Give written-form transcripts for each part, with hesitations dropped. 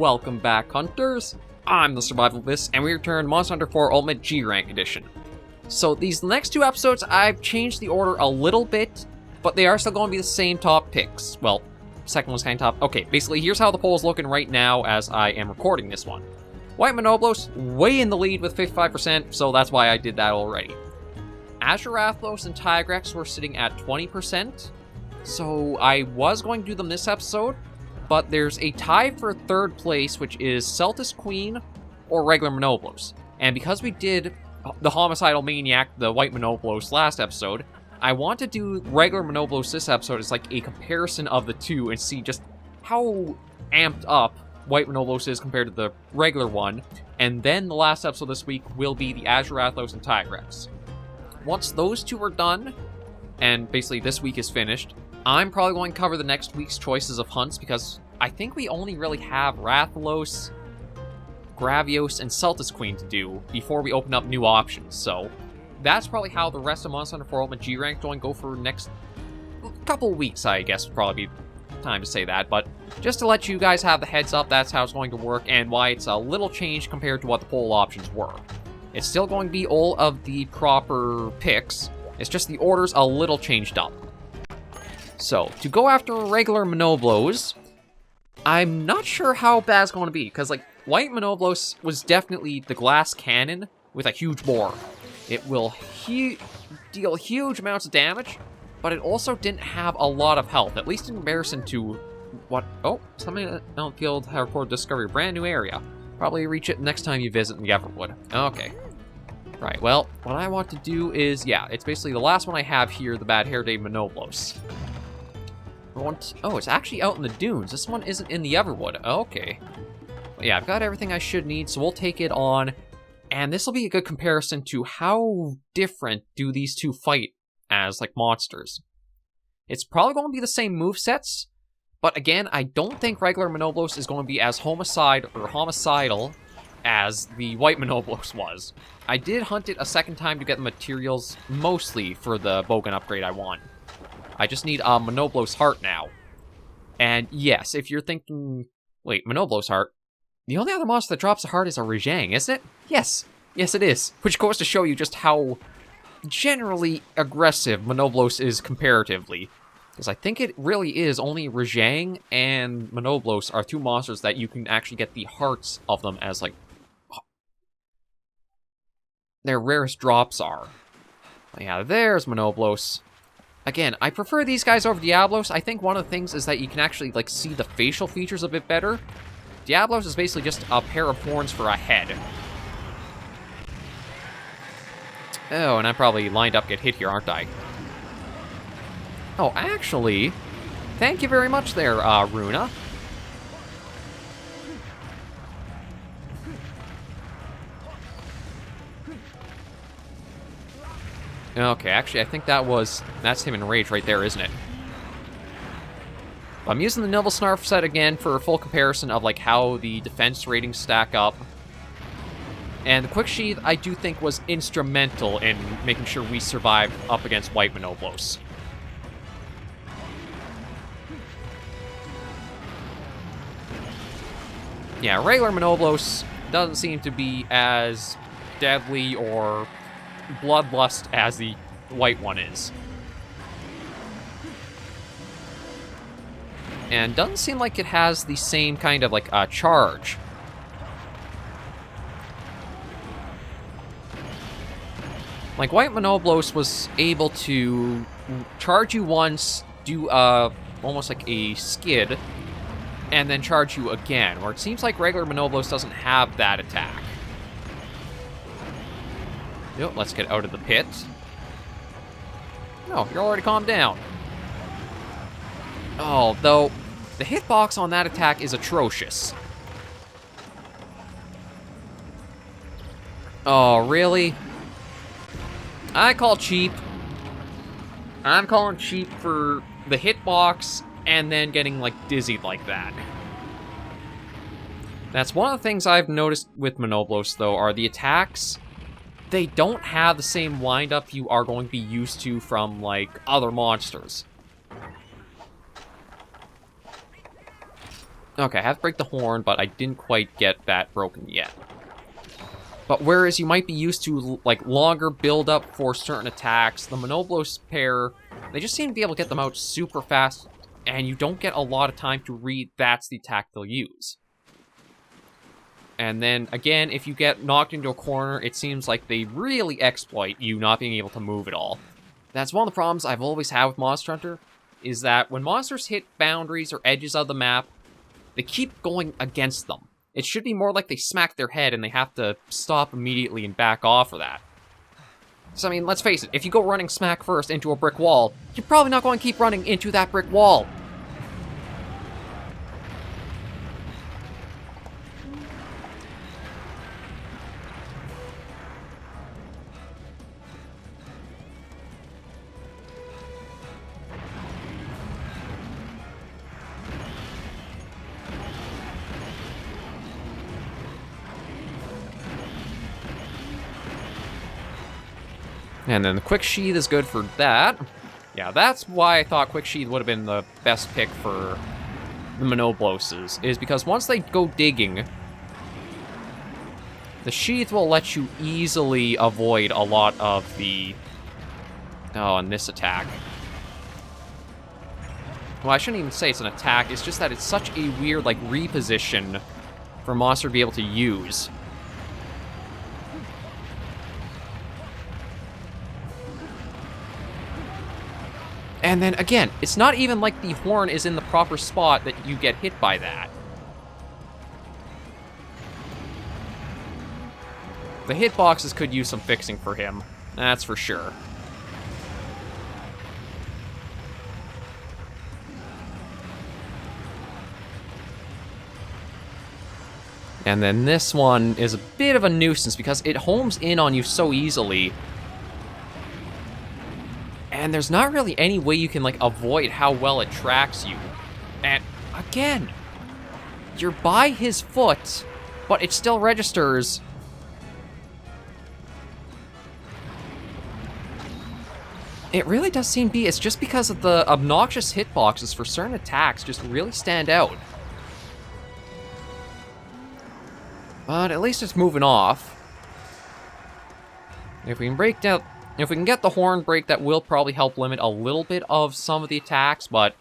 welcome back, hunters. I'm the SurvivalVis, and we return Monster Hunter 4 Ultimate G Rank Edition. So these next two episodes, I've changed the order a little bit, but they are still going to be the same top picks. Well, second one's kind of top. Okay, basically, here's how the poll is looking right now as I am recording this one. White Monoblos, way in the lead with 55%, so that's why I did that already. Azurathos and Tigrex were sitting at 20%, so I was going to do them this episode, but there's a tie for third place, which is Celtis Queen or regular Monoblos. And because we did the Homicidal Maniac, the White Monoblos, last episode, I want to do regular Monoblos this episode as like a comparison of the two and see just how amped up White Monoblos is compared to the regular one. And then the last episode this week will be the Azurathos and Tigrex. Once those two are done, and basically this week is finished, I'm probably going to cover the next week's choices of hunts, because I think we only really have Rathalos, Gravios, and Celtis Queen to do before we open up new options. So that's probably how the rest of Monster Hunter 4 Ultimate G Rank going to go for the next couple weeks, I guess would probably be time to say that. But just to let you guys have the heads up, that's how it's going to work and why it's a little changed compared to what the poll options were. It's still going to be all of the proper picks, it's just the order's a little changed up. So, to go after regular Monoblos, I'm not sure how bad it's going to be, because, like, White Monoblos was definitely the glass cannon with a huge bore. It will deal huge amounts of damage, but it also didn't have a lot of health, at least in comparison to what... Oh, something on field have recorded discovery a brand new area. Probably reach it next time you visit in the Everwood. Okay. Right, well, what I want to do is, yeah, it's basically the last one I have here, the Bad Hair Day Monoblos. Oh, it's actually out in the dunes. This one isn't in the Everwood. Okay. But yeah, I've got everything I should need, so we'll take it on. And this will be a good comparison to how different do these two fight as, like, monsters. It's probably going to be the same movesets, but again, I don't think regular Monoblos is going to be as homicidal as the White Monoblos was. I did hunt it a second time to get the materials, mostly for the Bogan upgrade I want. I just need a Monoblos heart now. And yes, if you're thinking, wait, Monoblos heart? The only other monster that drops a heart is a Rajang, isn't it? Yes, yes it is. Which goes to show you just how generally aggressive Monoblos is comparatively. Because I think it really is only Rajang and Monoblos are two monsters that you can actually get the hearts of them as, like, their rarest drops are. Yeah, there's Monoblos. Again, I prefer these guys over Diablos. I think one of the things is that you can actually, like, see the facial features a bit better. Diablos is basically just a pair of horns for a head. Oh, and I'm probably lined up to get hit here, aren't I? Oh, actually, thank you very much there, Runa. Okay, actually, I think that's him in rage right there, isn't it? I'm using the Nibble Snarf set again for a full comparison of, like, how the defense ratings stack up. And the Quick Sheath, I do think, was instrumental in making sure we survived up against White Monoblos. Yeah, regular Monoblos doesn't seem to be as deadly or bloodlust as the white one is. And doesn't seem like it has the same kind of, like, charge. Like, White Monoblos was able to charge you once, do almost like a skid, and then charge you again, where it seems like regular Monoblos doesn't have that attack. Yep, let's get out of the pit. Oh, you're already calmed down. Oh, though, the hitbox on that attack is atrocious. Oh, really? I call cheap. I'm calling cheap for the hitbox and then getting, like, dizzied like that. That's one of the things I've noticed with Monoblos, though, are the attacks. They don't have the same wind-up you are going to be used to from, like, other monsters. Okay, I have to break the horn, but I didn't quite get that broken yet. But whereas you might be used to, like, longer build-up for certain attacks, the Monoblos pair, they just seem to be able to get them out super fast, and you don't get a lot of time to read that's the attack they'll use. And then, again, if you get knocked into a corner, it seems like they really exploit you not being able to move at all. That's one of the problems I've always had with Monster Hunter, is that when monsters hit boundaries or edges of the map, they keep going against them. It should be more like they smack their head and they have to stop immediately and back off of that. So, I mean, let's face it, if you go running smack first into a brick wall, you're probably not going to keep running into that brick wall. And then the Quick Sheath is good for that. Yeah, that's why I thought Quick Sheath would have been the best pick for the Monobloses, is because once they go digging, the Sheath will let you easily avoid a lot of the... Oh, and this attack. Well, I shouldn't even say it's an attack, it's just that it's such a weird, like, reposition for a monster to be able to use. And then, again, it's not even like the horn is in the proper spot that you get hit by that. The hitboxes could use some fixing for him, that's for sure. And then this one is a bit of a nuisance because it homes in on you so easily. And there's not really any way you can, like, avoid how well it tracks you. And, again, you're by his foot, but it still registers. It really does seem to be, it's just because of the obnoxious hitboxes for certain attacks just really stand out. But at least it's moving off. If we can get the horn break, that will probably help limit a little bit of some of the attacks, but...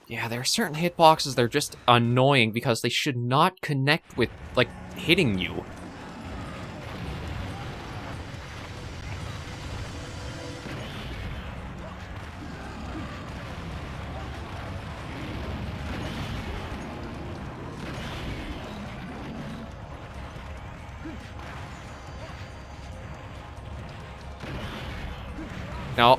Yeah, there are certain hitboxes that are just annoying because they should not connect with, like, hitting you. No.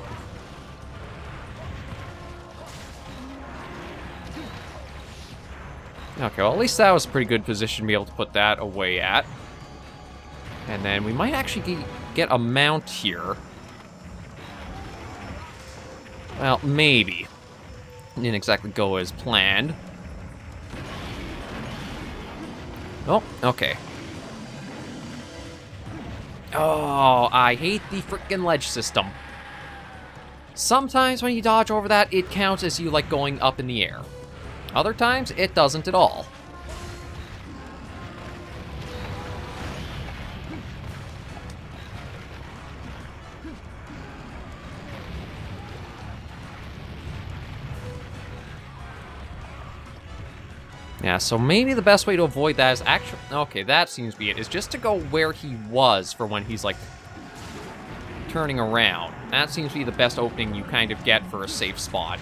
Okay, well, at least that was a pretty good position to be able to put that away at. And then we might actually get a mount here. Well, maybe. Didn't exactly go as planned. Oh, okay. Oh, I hate the frickin' ledge system. Sometimes when you dodge over that, it counts as you, like, going up in the air. Other times, it doesn't at all. Yeah, so maybe the best way to avoid that is actually... Okay, that seems to be it, is just to go where he was for when he's, like, turning around. That seems to be the best opening you kind of get for a safe spot.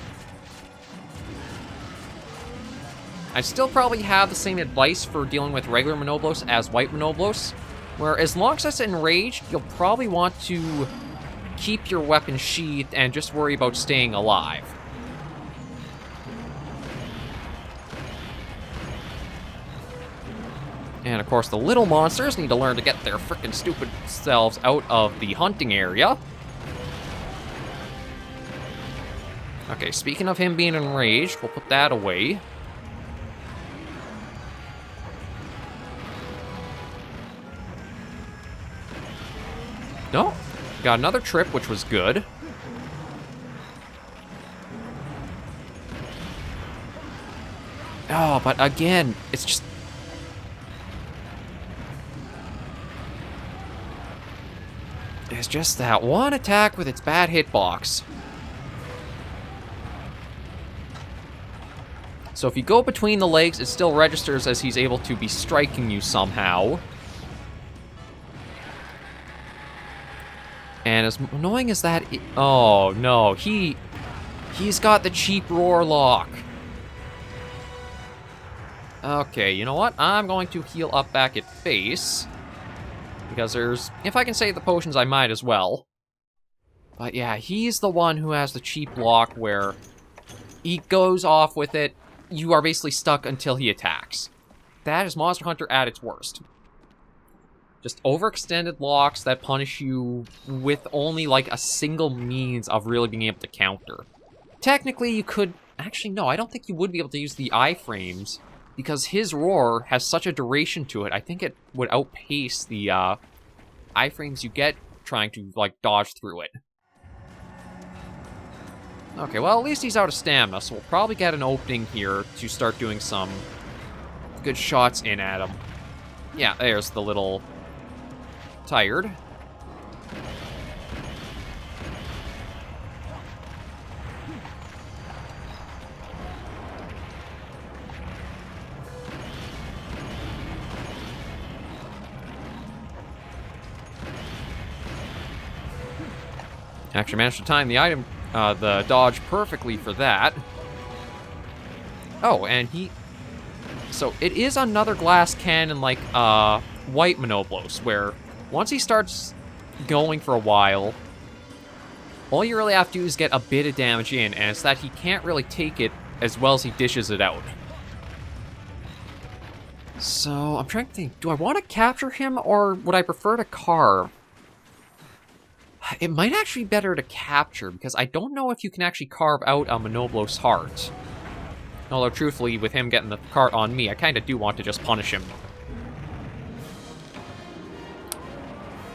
I still probably have the same advice for dealing with regular Monoblos as white Monoblos, where as long as it's enraged, you'll probably want to keep your weapon sheathed and just worry about staying alive. And of course, the little monsters need to learn to get their frickin' stupid selves out of the hunting area. Okay, speaking of him being enraged, we'll put that away. No, got another trip, which was good. Oh, but again, it's just... It's just that one attack with its bad hitbox. So if you go between the legs, it still registers as he's able to be striking you somehow. And as annoying as that... Oh, no. He's got the cheap roar lock. Okay, you know what? I'm going to heal up back at base. Because there's... If I can save the potions, I might as well. But yeah, he's the one who has the cheap lock where he goes off with it. You are basically stuck until he attacks. That is Monster Hunter at its worst. Just overextended locks that punish you with only like a single means of really being able to counter. Technically, you could... Actually, no, I don't think you would be able to use the iframes, because his roar has such a duration to it. I think it would outpace the iframes you get trying to, like, dodge through it. Okay, well, at least he's out of stamina, so we'll probably get an opening here to start doing some good shots in at him. Yeah, there's the little tired. Actually managed to time the item, the dodge perfectly for that. Oh, and he... So, it is another glass cannon like, white Monoblos, where once he starts going for a while, all you really have to do is get a bit of damage in, and it's that he can't really take it as well as he dishes it out. So, I'm trying to think, do I want to capture him, or would I prefer to carve? It might actually be better to capture, because I don't know if you can actually carve out a Monoblos heart. Although, truthfully, with him getting the cart on me, I kind of do want to just punish him.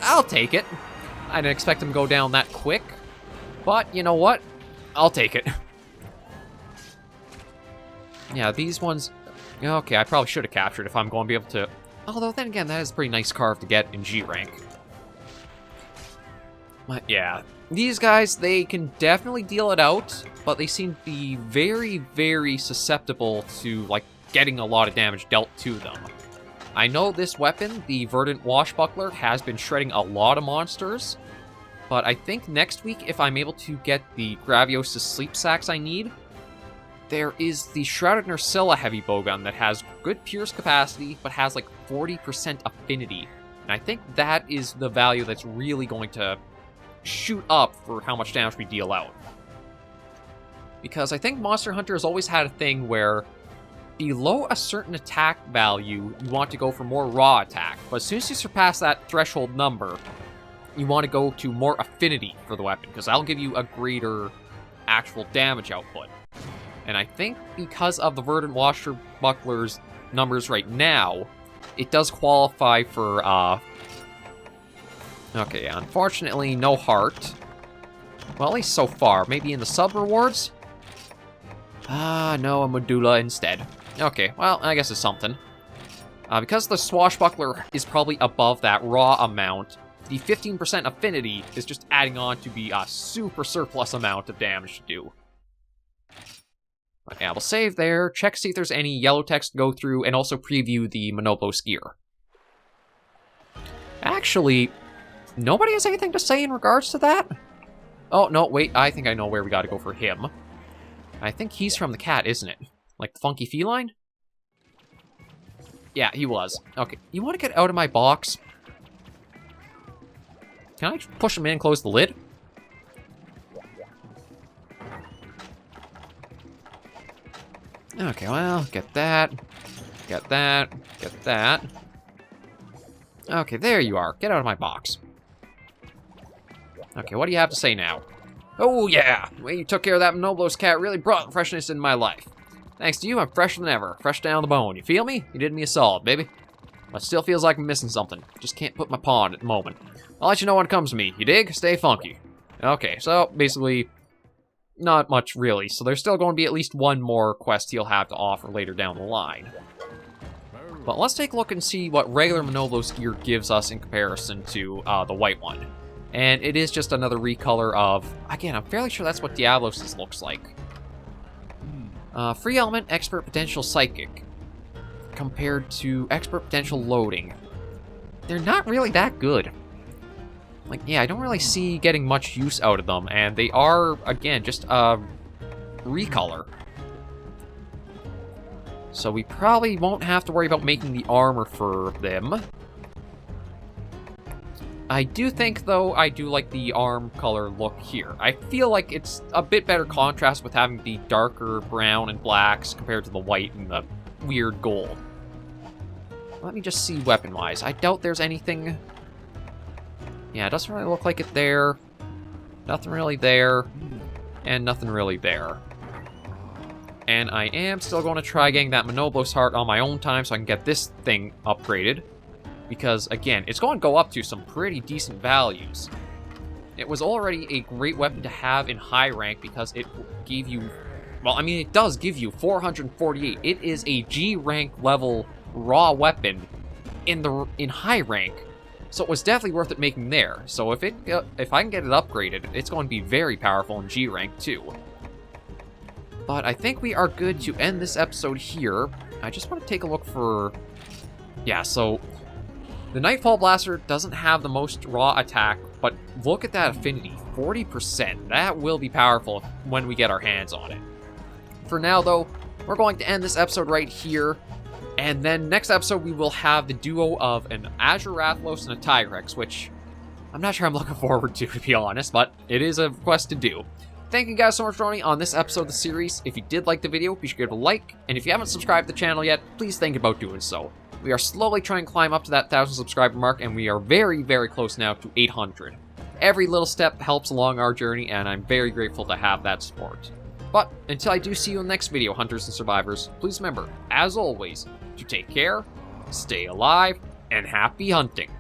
I'll take it. I didn't expect him to go down that quick. But, you know what? I'll take it. Yeah, these ones... Okay, I probably should have captured if I'm going to be able to... Although, then again, that is a pretty nice carve to get in G rank. But, yeah. These guys, they can definitely deal it out, but they seem to be very, very susceptible to, like, getting a lot of damage dealt to them. I know this weapon, the Verdant Washbuckler, has been shredding a lot of monsters, but I think next week, if I'm able to get the Graviosis Sleep Sacks I need, there is the Shrouded Nursilla Heavy Bowgun that has good pierce capacity, but has, like, 40% affinity. And I think that is the value that's really going to shoot up for how much damage we deal out. Because I think Monster Hunter has always had a thing where below a certain attack value, you want to go for more raw attack. But as soon as you surpass that threshold number, you want to go to more affinity for the weapon, because that'll give you a greater actual damage output. And I think because of the Verdant Washbuckler's numbers right now, it does qualify for, okay, unfortunately, no heart. Well, at least so far. Maybe in the sub-rewards? No, a Medulla instead. Okay, well, I guess it's something. Because the Swashbuckler is probably above that raw amount, the 15% affinity is just adding on to be a super surplus amount of damage to do. Okay, we'll save there, check to see if there's any yellow text to go through, and also preview the Monoblos gear. Actually... Nobody has anything to say in regards to that? Oh, no, wait, I think I know where we gotta go for him. I think he's from the cat, isn't it? Like the funky feline? Yeah, he was. Okay, you want to get out of my box? Can I push him in and close the lid? Okay, well, get that. Get that. Get that. Okay, there you are. Get out of my box. Okay, what do you have to say now? Oh, yeah! The way you took care of that Monoblos cat really brought freshness in my life. Thanks to you, I'm fresher than ever. Fresh down the bone. You feel me? You did me a solid, baby. But it still feels like I'm missing something. Just can't put my paw on it at the moment. I'll let you know when it comes to me. You dig? Stay funky. Okay, so, basically, not much really, so there's still going to be at least one more quest he'll have to offer later down the line. But let's take a look and see what regular Monoblos gear gives us in comparison to the white one. And it is just another recolor of, again, I'm fairly sure that's what Diablos' looks like. Free element, expert potential, psychic, compared to expert potential loading. They're not really that good. Like, yeah, I don't really see getting much use out of them, and they are, again, just a recolor. So we probably won't have to worry about making the armor for them. I do think, though, I do like the arm color look here. I feel like it's a bit better contrast with having the darker brown and blacks compared to the white and the weird gold. Let me just see weapon-wise. I doubt there's anything... Yeah, it doesn't really look like it there. Nothing really there. And nothing really there. And I am still going to try getting that Monoblos heart on my own time so I can get this thing upgraded. Because, again, it's going to go up to some pretty decent values. It was already a great weapon to have in high rank because it gave you... Well, I mean, it does give you 448. It is a G rank level raw weapon in high rank. So it was definitely worth it making there. So if I can get it upgraded, it's going to be very powerful in G rank too. But I think we are good to end this episode here. I just want to take a look for... Yeah, so... The Nightfall Blaster doesn't have the most raw attack, but look at that affinity, 40%. That will be powerful when we get our hands on it. For now, though, we're going to end this episode right here. And then next episode, we will have the duo of an Azure Rathalos and a Tigrex, which I'm not sure I'm looking forward to be honest, but it is a quest to do. Thank you guys so much for joining on this episode of the series. If you did like the video, be sure to give it a like. And if you haven't subscribed to the channel yet, please think about doing so. We are slowly trying to climb up to that 1,000 subscriber mark, and we are very, very close now to 800. Every little step helps along our journey, and I'm very grateful to have that support. But until I do see you in the next video, Hunters and Survivors, please remember, as always, to take care, stay alive, and happy hunting.